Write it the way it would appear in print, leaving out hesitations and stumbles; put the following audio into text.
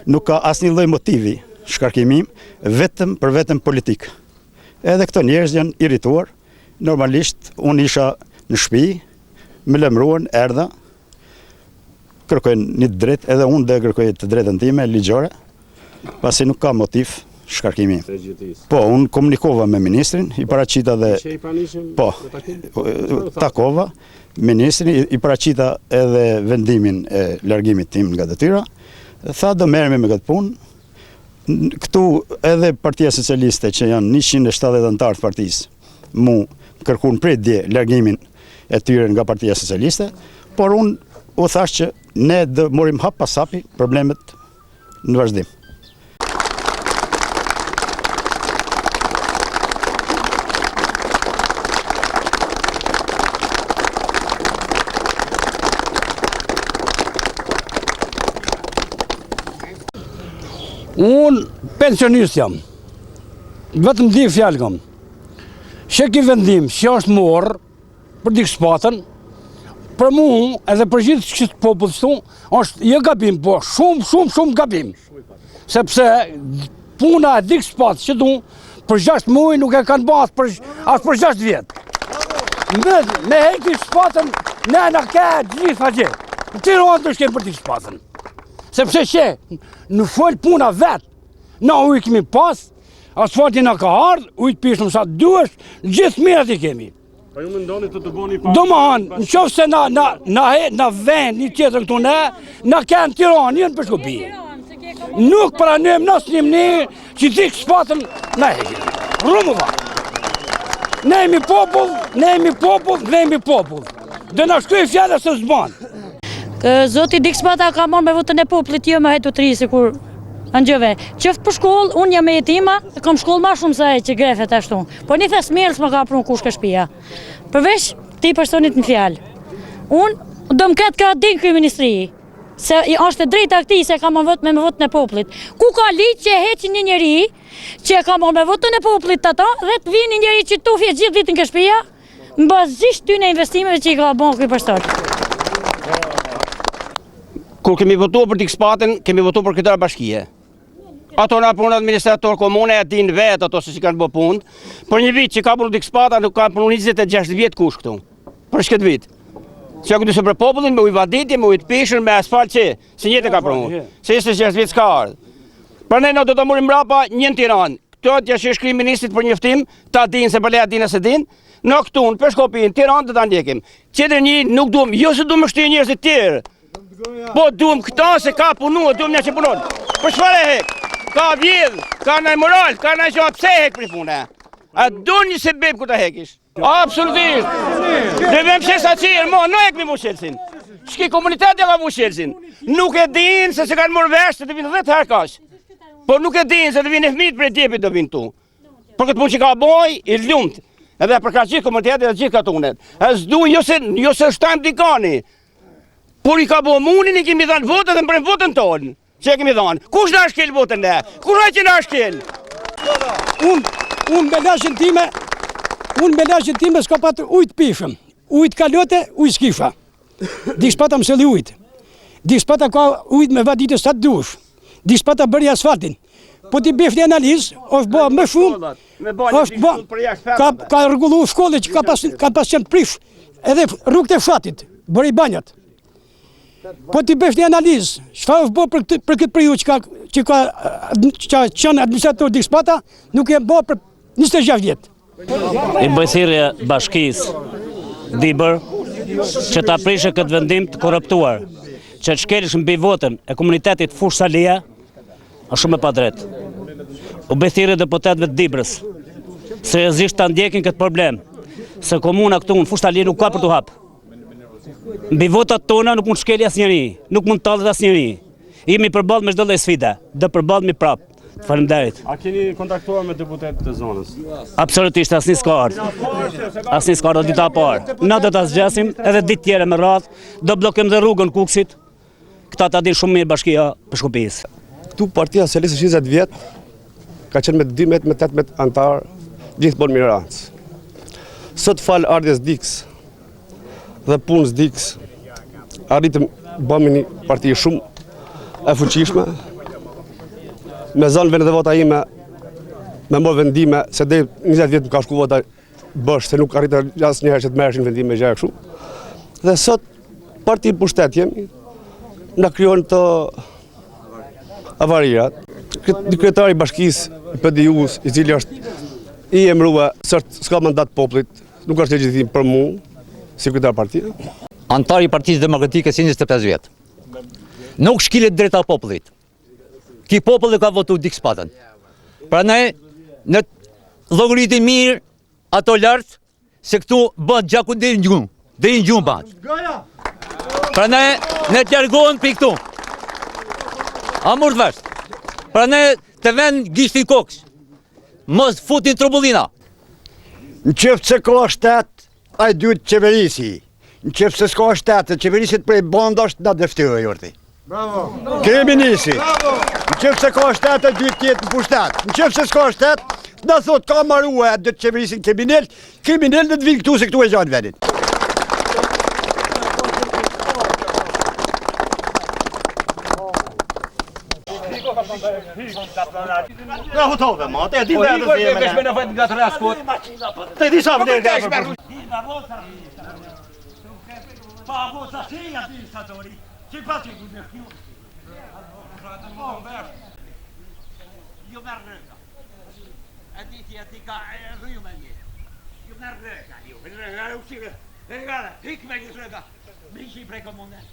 Nuk ka asnjë lloj motivi shkarkimim vetëm për vetëm politik. Edhe këto njerëz janë irrituar. Normalisht unë isha në shtëpi, më lajmëruan, erdha, kërkojnë një drejtë, edhe unë do kërkoj të drejtën time ligjore, pasi nuk ka motiv shkarkimi. Po, unë komunikova me ministrin, i paraqita dhe po, takova ministrin, i paraqita edhe vendimin e largimit tim nga detyra. Tha do merremi me këtë punë. Këtu edhe Partia Socialiste që janë 170 anëtar të partisë mu kërkuan prej dje largimin e tyre nga Partia Socialiste, por unë u thash që ne do morim hap pas hapi problemet në vazhdim. Unë pensionist jam, vetëm di fjallë kam, që ki vendim që është morë për dikë shpatën, për mu edhe për gjithë qëtë popullë shtu, është një gabim, po shumë gabim, sepse puna e dikë shpatë që du, për 6 muaj nuk e kanë batë, asë për 6 vjetë. Me hejti shpatën, ne në ke gjitha gjithë, në Tiranë të shkemë për dikë shpatën. Sepse që në folë puna vetë, na ujë kemi pas, asfalti na ka ardhë, ujë pishëm sa duesh, gjithë mirat i kemi. Pa ju më ndoni të bëni pas... Do më hanë, në qofë se na vend një tjetër këtu ne, na kenë Tiranë, njën për shkopi. Nuk pranojmë nësë një që dikë shpatën na hekim. Rumë va. Ne jemi popull. Dhe na shkruaj fjallë se s'banë. Zoti Dik Spata ka marrë me votën e popullit jo me hetu të risi kur në gjëve. Qëftë për shkollë, unë jam e jetima, kam shkollë ma shumë se e që grefet ashtu. Por një thes mirës më ka prunë kush ka shpia. Përveç ti personit në fjallë. Unë do më ketë ka din këj ministri, se është e drejta këti se ka marrë me votën e popullit. Ku ka liqë që e heqin një njeri, që ka marrë me votën e popullit të ta, dhe të vinë një njeri që tufje gjithë ditën ka shpia, në bazisht ty në investimeve që i ka bon këj përstot. Kur kemi votuar për Dik Spatën, kemi votuar për këtë bashkie. Ato na punë administrator komune e din vetë ato se si kanë bë punë. Për një vit që ka punë Dik Spata, nuk ka punë 26 vjet kush këtu. Për shkët vit. Që ku dyse për popullin me ujvaditje, me ujtë pishën, me asfalt që, se njëtë ka punë. Se 26 vjet s'ka ardhë. Për ne do të morim mrapa një në Tiranë. Këto që është shkrim ministrit për njoftim, ta din se për leja din e se din. Në këtu, në Peshkopin, Tiranë të ta ndjekim. Qetër një nuk duhem, jo se duhem shtyje njerëzit tjerë. Po duhem këta se ka punu, duhem një që punon. Për shfar e hek? Ka vjedh, ka nëj moral, ka nëj që pse hek për punë. A du një se bim ku ta hekish? Absolutisht. Dhe vem shesa qirë, mo, në hek mi mu shelsin. Shki komuniteti ka mu shelsin. Nuk e din se se kanë mërë vesh, se të vinë 10 herë kash. Po nuk e din se të vinë e fmit për e djepit të vinë tu. Për këtë punë që ka boj, i lumt. Edhe për ka gjithë komuniteti dhe gjithë katunet. E s'du, jo se shtajmë dikani. Por i ka bo munin, i kemi dhanë votën dhe më prejmë votën tonë. Që e kemi dhanë. Kush në është kjellë votën ne? Kush në që në është kjellë? Unë me lashën time s'ka patë ujtë pishëm. Ujtë kalote, ujtë s'kisha. Dik Spata më sëlli ujtë. Dik Spata ka ujtë me vaditës sa të dush. Dik Spata bëri asfaltin. Po ti bëf një analizë, është bo më shumë, ka rregullu shkollë që ka pas qenë prish, edhe rrugët e fshatit, bëri banjat. Po ti bëf një analizë, çfarë është bo për këtë periudhë që ka qenë administrator Dik Spata, nuk e bo për 26 vjet. I bëjthirje bashkisë Dibër që ta prishë këtë vendim të korruptuar, që të shkelish mbi votën e komunitetit Fush Salia, është shumë e padrejtë. U bëjthirje deputetëve të Dibrës, seriozisht ta ndjekin këtë problem, se komuna këtu në Fush Salia nuk ka për të hapë. Mbi votat tona nuk mund shkeli asnjëri, nuk mund tallet asnjëri. Jemi përballë me çdo lloj sfide, do përballemi prapë. Faleminderit. A keni kontaktuar me deputetët e zonës? Absolutisht asnjë s'ka ardhur. Asnjë s'ka ardhur dita e parë. Na do ta zgjasim edhe ditë tjera me radhë, do bllokojmë dhe rrugën Kuksit. Këta ta dinë shumë mirë Bashkia e Shkupis. Këtu Partia Socialiste 20 vjet ka qenë me 12 me 18 antar, gjithmonë minorancë. Sot fal ardhes Dix dhe punës Dix, arritëm bëmi një parti shumë e fuqishme, me zonë vende dhe vota ime, me morë vendime, se dhe 20 vjetë më ka shku vota bësh, se nuk arritë asë njëherë që të mereshin vendime gjë e kështu. Dhe sot, parti pushtet jemi, në kryon të avarirat. Këtë kryetari bashkisë, PDU-s, i cili është i emrua, s'ka mandat poplit, nuk është legjitim për mu, si kryetar partia. Antari i Partisë Demokratike si 25 vjetë. Nuk shkilet drejta popullit. Ki populli ka votu Dik Spatën. Pra ne, në llogaritë mirë, ato lartë, se këtu bëhet gjakun deri në gjumë. Deri në gjumë bëhet. Pra ne të largohen për këtu. A mërë të vështë. Pra ne të vend gishtin kokës. Mos futin trubullina. Në qëftë se ka shtetë, a i duhet qeverisi. Në qëftë se s'ka shtetë, qeverisit prej banda është nga deftyrë, jorti. Bravo! Kriminisi. Në qëftë se ka shtetë, a i duhet tjetë në pushtet. Në qëftë se s'ka shtetë, në thot ka marrua, dhe të qeverisin kriminell dhe të vinë këtu se këtu e gjanë vendit. Ja hotove ma, te di vetë se jemi. Kesh me në vetë nga të raskot. Te di sa vlerë ka. Pa vota si ja di statori. Ti pati ku me këtu. Jo merr rrega. A ti ka rryu me një. Jo merr rrega, jo. Rrega u si. Rrega, hik me një rrega. Mishi prej komunës.